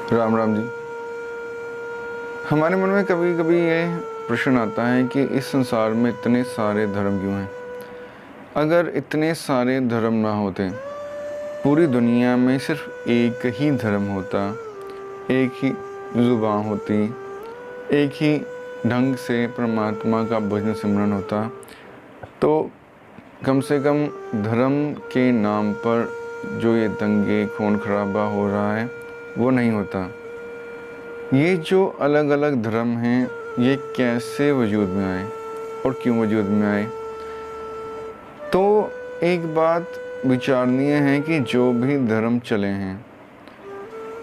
राम राम जी। हमारे मन में कभी कभी ये प्रश्न आता है कि इस संसार में इतने सारे धर्म क्यों हैं। अगर इतने सारे धर्म ना होते, पूरी दुनिया में सिर्फ एक ही धर्म होता, एक ही ज़ुबान होती, एक ही ढंग से परमात्मा का भजन सिमरन होता, तो कम से कम धर्म के नाम पर जो ये दंगे खून खराबा हो रहा है वो नहीं होता। ये जो अलग अलग धर्म हैं, ये कैसे वजूद में आए और क्यों वजूद में आए। तो एक बात विचारणीय है कि जो भी धर्म चले हैं,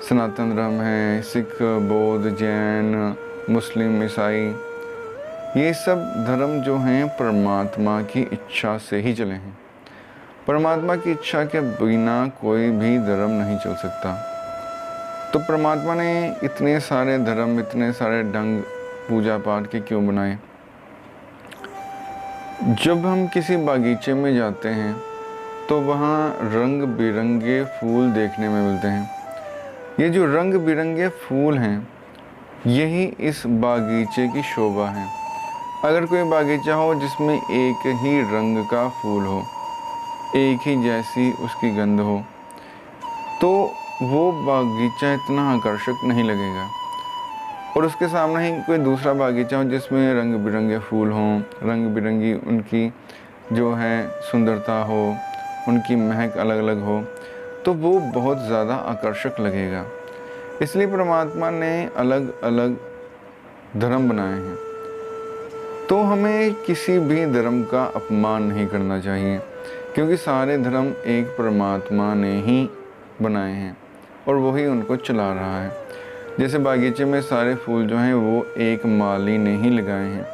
सनातन धर्म है, सिख, बौद्ध, जैन, मुस्लिम, ईसाई, ये सब धर्म जो हैं परमात्मा की इच्छा से ही चले हैं। परमात्मा की इच्छा के बिना कोई भी धर्म नहीं चल सकता। तो परमात्मा ने इतने सारे धर्म, इतने सारे ढंग पूजा पाठ के क्यों बनाए। जब हम किसी बागीचे में जाते हैं तो वहाँ रंग बिरंगे फूल देखने में मिलते हैं। ये जो रंग बिरंगे फूल हैं, यही इस बागीचे की शोभा है। अगर कोई बागीचा हो जिसमें एक ही रंग का फूल हो, एक ही जैसी उसकी गंध हो, तो वो बागीचा इतना आकर्षक नहीं लगेगा। और उसके सामने ही कोई दूसरा बागीचा हो जिसमें रंग बिरंगे फूल हों, रंग बिरंगी उनकी जो है सुंदरता हो, उनकी महक अलग अलग हो, तो वो बहुत ज़्यादा आकर्षक लगेगा। इसलिए परमात्मा ने अलग अलग धर्म बनाए हैं। तो हमें किसी भी धर्म का अपमान नहीं करना चाहिए, क्योंकि सारे धर्म एक परमात्मा ने ही बनाए हैं और वही उनको चला रहा है। जैसे बागीचे में सारे फूल जो हैं वो एक माली ने ही लगाए हैं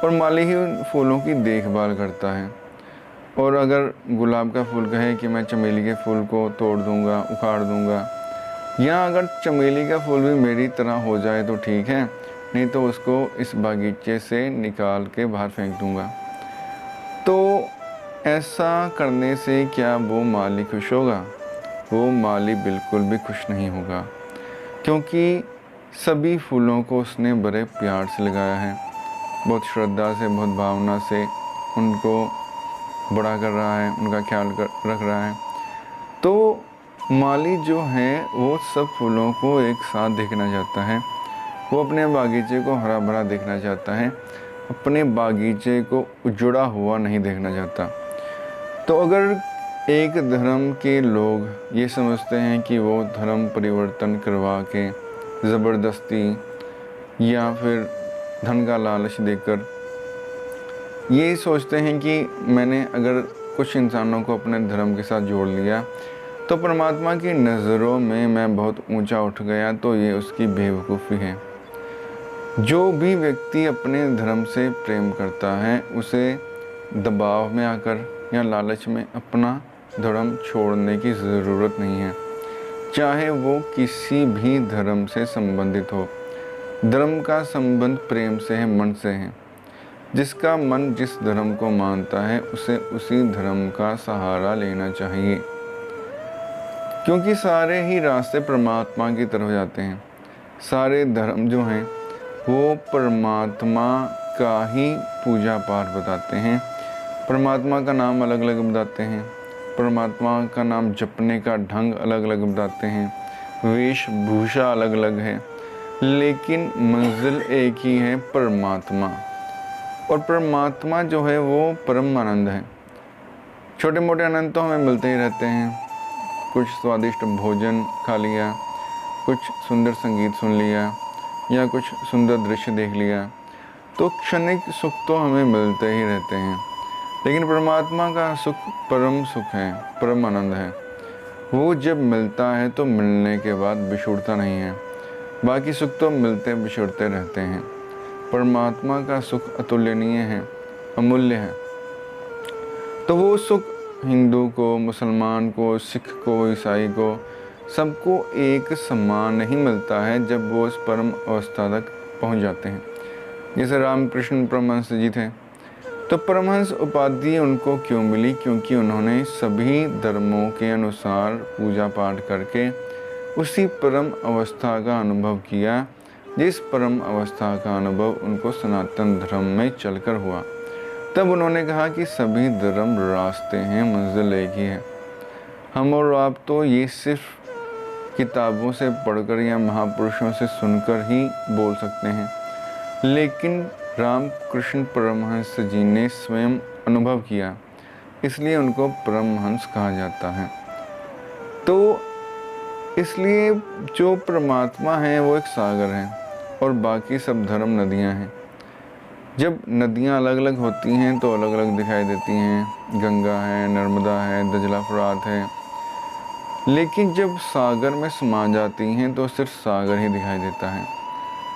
और माली ही उन फूलों की देखभाल करता है। और अगर गुलाब का फूल कहे कि मैं चमेली के फूल को तोड़ दूंगा, उखाड़ दूंगा, या अगर चमेली का फूल भी मेरी तरह हो जाए तो ठीक है, नहीं तो उसको इस बागीचे से निकाल के बाहर फेंक दूंगा। तो ऐसा करने से क्या वो माली खुश होगा? वो माली बिल्कुल भी खुश नहीं होगा, क्योंकि सभी फूलों को उसने बड़े प्यार से लगाया है, बहुत श्रद्धा से, बहुत भावना से उनको बड़ा कर रहा है, उनका ख्याल रख रहा है। तो माली जो है वो सब फूलों को एक साथ देखना चाहता है। वो अपने बागीचे को हरा भरा देखना चाहता है, अपने बागीचे को उजड़ा हुआ नहीं देखना चाहता। तो अगर एक धर्म के लोग ये समझते हैं कि वो धर्म परिवर्तन करवा के ज़बरदस्ती या फिर धन का लालच देकर ये सोचते हैं कि मैंने अगर कुछ इंसानों को अपने धर्म के साथ जोड़ लिया तो परमात्मा की नज़रों में मैं बहुत ऊंचा उठ गया, तो ये उसकी बेवकूफ़ी है। जो भी व्यक्ति अपने धर्म से प्रेम करता है, उसे दबाव में आकर या लालच में अपना धर्म छोड़ने की ज़रूरत नहीं है, चाहे वो किसी भी धर्म से संबंधित हो। धर्म का संबंध प्रेम से है, मन से है। जिसका मन जिस धर्म को मानता है उसे उसी धर्म का सहारा लेना चाहिए, क्योंकि सारे ही रास्ते परमात्मा की तरफ जाते हैं। सारे धर्म जो हैं वो परमात्मा का ही पूजा पाठ बताते हैं, परमात्मा का नाम अलग अलग बताते हैं, परमात्मा का नाम जपने का ढंग अलग अलग बताते हैं, वेशभूषा अलग अलग है, लेकिन मंजिल एक ही है, परमात्मा। और परमात्मा जो है वो परम आनंद है। छोटे मोटे आनंद तो हमें मिलते ही रहते हैं, कुछ स्वादिष्ट भोजन खा लिया, कुछ सुंदर संगीत सुन लिया, या कुछ सुंदर दृश्य देख लिया, तो क्षणिक सुख तो हमें मिलते ही रहते हैं। लेकिन परमात्मा का सुख परम सुख है, परम आनंद है। वो जब मिलता है तो मिलने के बाद बिछुड़ता नहीं है। बाकी सुख तो मिलते बिछुड़ते रहते हैं। परमात्मा का सुख अतुलनीय है, अमूल्य है। तो वो सुख हिंदू को, मुसलमान को, सिख को, ईसाई को, सबको एक समान नहीं मिलता है जब वो उस परम अवस्था तक पहुंच जाते हैं। जैसे रामकृष्ण परमहंस जी थे, तो परमहंस उपाधि उनको क्यों मिली? क्योंकि उन्होंने सभी धर्मों के अनुसार पूजा पाठ करके उसी परम अवस्था का अनुभव किया जिस परम अवस्था का अनुभव उनको सनातन धर्म में चलकर हुआ। तब उन्होंने कहा कि सभी धर्म रास्ते हैं, मंजिल एक ही है। हम और आप तो ये सिर्फ किताबों से पढ़कर या महापुरुषों से सुनकर ही बोल सकते हैं, लेकिन रामकृष्ण परमहंस जी ने स्वयं अनुभव किया, इसलिए उनको परमहंस कहा जाता है। तो इसलिए जो परमात्मा है वो एक सागर है और बाकी सब धर्म नदियां हैं। जब नदियां अलग अलग होती हैं तो अलग अलग दिखाई देती हैं, गंगा है, नर्मदा है, दजला फरात है, लेकिन जब सागर में समा जाती हैं तो सिर्फ सागर ही दिखाई देता है,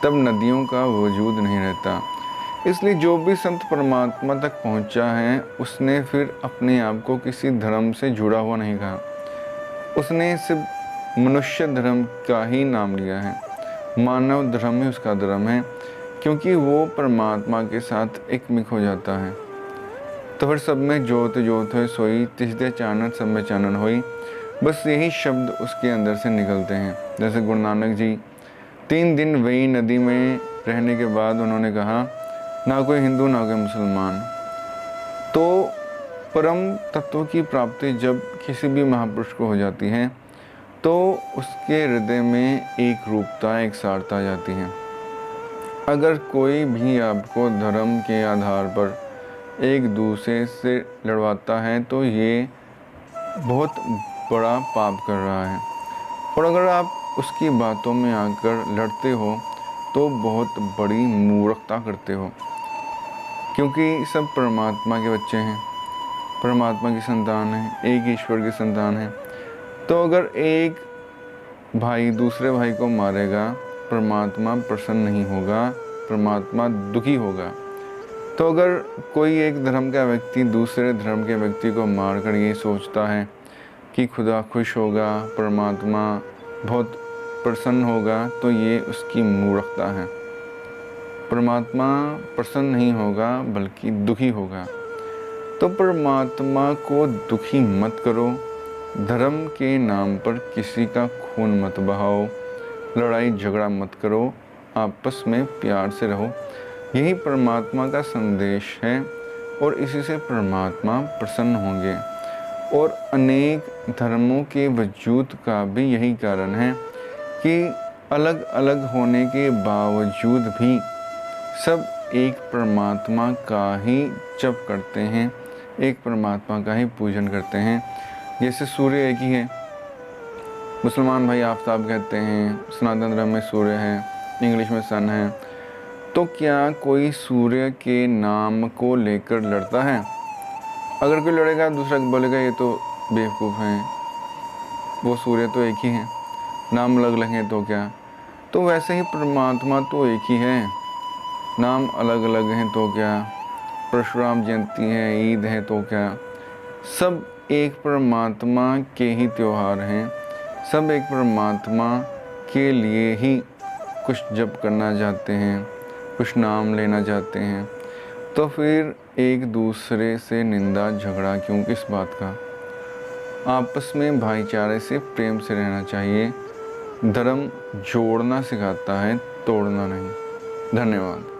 तब नदियों का वजूद नहीं रहता। इसलिए जो भी संत परमात्मा तक पहुंचा है उसने फिर अपने आप को किसी धर्म से जुड़ा हुआ नहीं कहा, उसने सिर्फ मनुष्य धर्म का ही नाम लिया है। मानव धर्म ही उसका धर्म है, क्योंकि वो परमात्मा के साथ एकमिक हो जाता है। तो फिर सब में जोत जोत है सोई, तिसदे चानन सब में चानन होई, बस यही शब्द उसके अंदर से निकलते हैं। जैसे गुरु नानक जी 3 दिन वही नदी में रहने के बाद उन्होंने कहा, ना कोई हिंदू ना कोई मुसलमान। तो परम तत्व की प्राप्ति जब किसी भी महापुरुष को हो जाती है तो उसके हृदय में एक रूपता, एक सारता आ जाती है। अगर कोई भी आपको धर्म के आधार पर एक दूसरे से लड़वाता है तो ये बहुत बड़ा पाप कर रहा है, और अगर आप उसकी बातों में आकर लड़ते हो तो बहुत बड़ी मूर्खता करते हो, क्योंकि सब परमात्मा के बच्चे हैं, परमात्मा की संतान है, एक ईश्वर की संतान है। तो अगर एक भाई दूसरे भाई को मारेगा, परमात्मा प्रसन्न नहीं होगा, परमात्मा दुखी होगा। तो अगर कोई एक धर्म का व्यक्ति दूसरे धर्म के व्यक्ति को मारकर ये सोचता है कि खुदा खुश होगा, परमात्मा बहुत प्रसन्न होगा, तो ये उसकी मूर्खता है। परमात्मा प्रसन्न नहीं होगा बल्कि दुखी होगा। तो परमात्मा को दुखी मत करो, धर्म के नाम पर किसी का खून मत बहाओ, लड़ाई झगड़ा मत करो, आपस में प्यार से रहो। यही परमात्मा का संदेश है और इसी से परमात्मा प्रसन्न होंगे। और अनेक धर्मों के वजूद का भी यही कारण है कि अलग अलग होने के बावजूद भी सब एक परमात्मा का ही जप करते हैं, एक परमात्मा का ही पूजन करते हैं। जैसे सूर्य एक ही है, मुसलमान भाई आफ्ताब कहते हैं, सनातन धर्म में सूर्य है, इंग्लिश में सन है। तो क्या कोई सूर्य के नाम को लेकर लड़ता है? अगर कोई लड़ेगा दूसरा बोलेगा ये तो बेवकूफ़ हैं, वो सूर्य तो एक ही है, नाम अलग अलग हैं तो क्या। तो वैसे ही परमात्मा तो एक ही है, नाम अलग अलग हैं तो क्या। परशुराम जयंती है, ईद है तो क्या। सब एक परमात्मा के ही त्यौहार हैं, सब एक परमात्मा के लिए ही कुछ जप करना चाहते हैं, कुछ नाम लेना चाहते हैं। तो फिर एक दूसरे से निंदा झगड़ा क्यों, किस बात का। आपस में भाईचारे से प्रेम से रहना चाहिए। धर्म जोड़ना सिखाता है, तोड़ना नहीं। धन्यवाद।